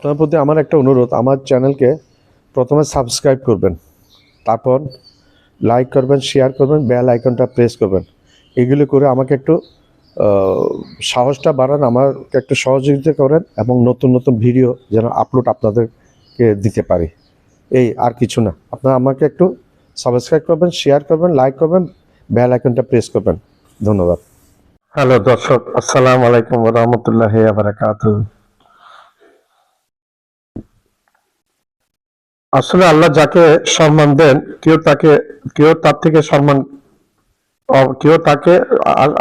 আপনার প্রতি আমার একটা অনুরোধ, আমার চ্যানেলকে প্রথমে সাবস্ক্রাইব করবেন, তারপর লাইক করবেন, শেয়ার করবেন, বেল আইকনটা প্রেস করবেন। এগুলো করে আমাকে একটু সাহসটা বাড়ান, আমাকে একটু সহযোগিতা করেন এবং নতুন নতুন ভিডিও যেন আপলোড আপনাদেরকে দিতে পারি। এই আর কিছু না, আপনারা আমাকে একটু সাবস্ক্রাইব করবেন, শেয়ার করবেন, লাইক করবেন, বেল আইকনটা প্রেস করবেন। ধন্যবাদ। হ্যালো দর্শক, আসসালামু আলাইকুম ওয়া রাহমাতুল্লাহি ওয়া বারাকাতুহু। আসলে আল্লাহ যাকে সম্মান দেন, কেউ তার থেকে সম্মান কেউ তাকে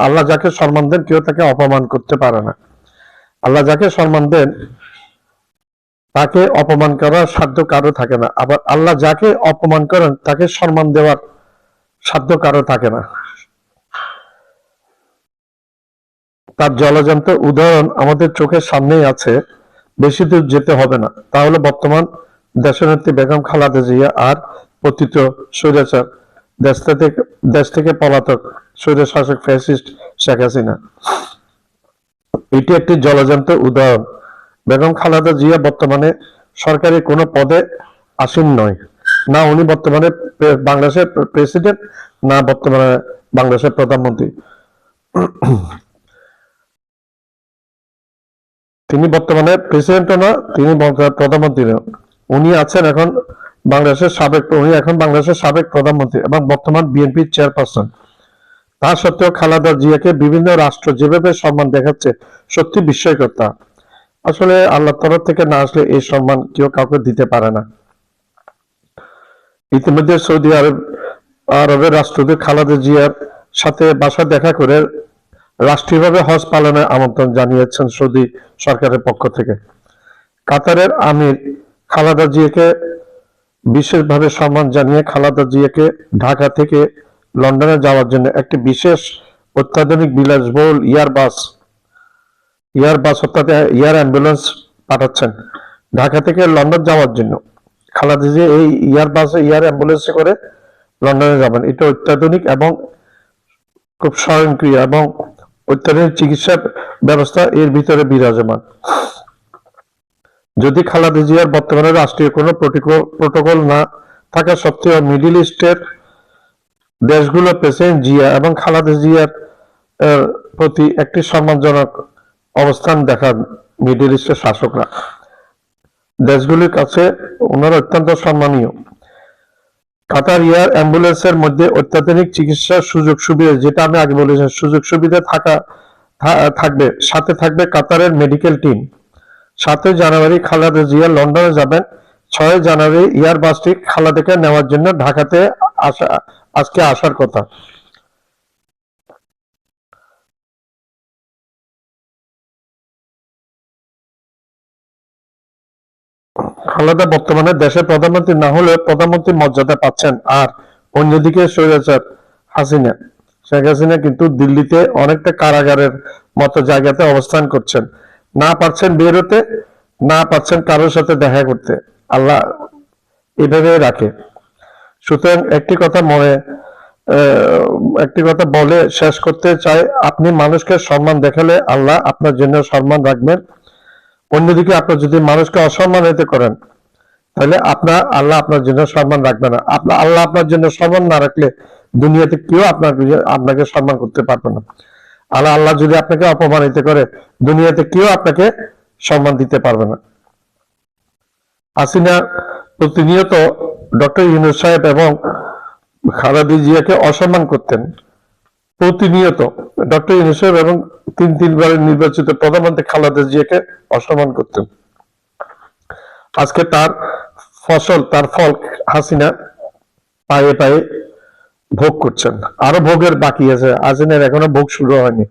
আল্লাহ যাকে সম্মান দেন কেউ তাকে অপমান করতে পারে না। আল্লাহ যাকে সম্মান দেন তাকে অপমান করার সাধ্য কারো থাকে না, আবার আল্লাহ যাকে অপমান করেন তাকে সম্মান দেওয়ার সাধ্য কারো থাকে না। তার জলজান্ত উদাহরণ আমাদের চোখের সামনেই আছে, বেশি দূর যেতে হবে না। তাহলে বর্তমান দেশনেত্রী বেগম খালেদা জিয়া আর পতিত স্বৈরাচার দেশ থেকে পলাতক স্বৈরশাসক ফ্যাসিস্ট শেখ হাসিনা, এটি একটি জলজান্ত উদাহরণ। বেগম খালেদা জিয়া বর্তমানে সরকারি কোনো পদে আসীন নয়, না উনি বর্তমানে বাংলাদেশের প্রেসিডেন্ট, না বর্তমানে বাংলাদেশের প্রধানমন্ত্রী। তিনি বর্তমানে প্রেসিডেন্টও না, তিনি প্রধানমন্ত্রী না। উনি এখন বাংলাদেশের সাবেক প্রধানমন্ত্রী এবং বর্তমান বিএনপির চেয়ারপারসন। তা সত্ত্বেও খালেদা জিয়াকে বিভিন্ন রাষ্ট্র যেভাবে সম্মান দেখাচ্ছে, সত্যি বিস্ময়কর। তা আসলে আল্লাহর তরফ থেকে না আসলে এই সম্মান কেউ কাউকে দিতে পারে না। ইতিমধ্যে সৌদি আরবের রাষ্ট্রদূত খালেদা জিয়ার সাথে বাসা দেখা করে রাষ্ট্রীয়ভাবে হজ পালনের আমন্ত্রণ জানিয়েছেন সৌদি সরকারের পক্ষ থেকে। কাতারের আমির খালেদা জিয়াকে বিশেষভাবে সম্মান জানিয়ে খালেদা জিয়াকে ঢাকা থেকে লন্ডনে যাওয়ার জন্য একটি বিশেষ অত্যাধুনিক বিলাসবহুল এয়ারবাস অর্থাৎ এয়ার অ্যাম্বুলেন্স পাঠাচ্ছেন ঢাকা থেকে লন্ডন যাওয়ার জন্য। খালেদা জিয়া এই এয়ার অ্যাম্বুলেন্সে করে লন্ডনে যাবেন। এটা অত্যাধুনিক এবং খুব স্বয়ংক্রিয় এবং অত্যাধুনিক চিকিৎসা ব্যবস্থা এর ভিতরে বিরাজমান। যদি খালেদা জিয়ার বর্তমানে রাষ্ট্রীয় কোনো প্রোটোকল না থাকা সত্ত্বেও মিডল ইস্টের দেশগুলো প্রেসিডেন্ট জিয়া এবং খালেদা জিয়ার প্রতি একটি সম্মানজনক অবস্থান দেখান মিডল ইস্টের শাসকরা। দেশগুলির কাছে ওনারা অত্যন্ত সম্মানীয়। কাতার এয়ার অ্যাম্বুলেন্সের মধ্যে অত্যাধুনিক চিকিৎসার সুযোগ সুবিধা, যেটা আমি আগে বলেছি, সুযোগ সুবিধা থাকবে। সাথে থাকবে কাতারের মেডিকেল টিম। 7 জানুয়ারি খালেদা জিয়া লন্ডনে যাবেন। 6 জানুয়ারি এয়ারবাসটি খালেদাকে নেওয়ার জন্য ঢাকাতে আজকে আসার কথা। খালেদা বর্তমানে দেশের প্রধানমন্ত্রী না হলেও প্রধানমন্ত্রীর মর্যাদা পাচ্ছেন। আর অন্যদিকে স্বৈরাচার শেখ হাসিনা কিন্তু দিল্লিতে অনেকটা কারাগারের মতো জায়গাতে অবস্থান করছেন, না পারছেন বের হতে, না পারছেন কারোর সাথে দেখা করতে। আল্লাহ এভাবে রাখে। সুতরাং একটি কথা বলে শেষ করতে চাই, আপনি মানুষকে সম্মান দেখালে আল্লাহ আপনার জন্য সম্মান রাখবেন। অন্যদিকে আপনি যদি মানুষকে অসম্মানিত করেন তাহলে আল্লাহ আপনার জন্য সম্মান রাখবে না। আল্লাহ আপনার জন্য সম্মান না রাখলে দুনিয়াতে কেউ আপনাকে সম্মান করতে পারবে না। আল্লাহ যদি আপনাকে অপমানিত করে দুনিয়াতে কেউ আপনাকে সম্মান দিতে পারবে না। হাসিনা প্রতিনিয়ত ডক্টর ইউনূস সাহেব এবং খালেদা জিয়াকে অসম্মান করতেন। প্রতিনিয়ত ডক্টর ইউনূস সাহেব এবং তিনবারের নির্বাচিত প্রধানমন্ত্রী খালেদা জিয়াকে অসম্মান করতেন। আজকে তার ফল হাসিনা পায়ে পায়ে ভোগ করছেন। আরো ভোগের বাকি আছে, হাসিনার এখনো ভোগ শুরু হয়নি।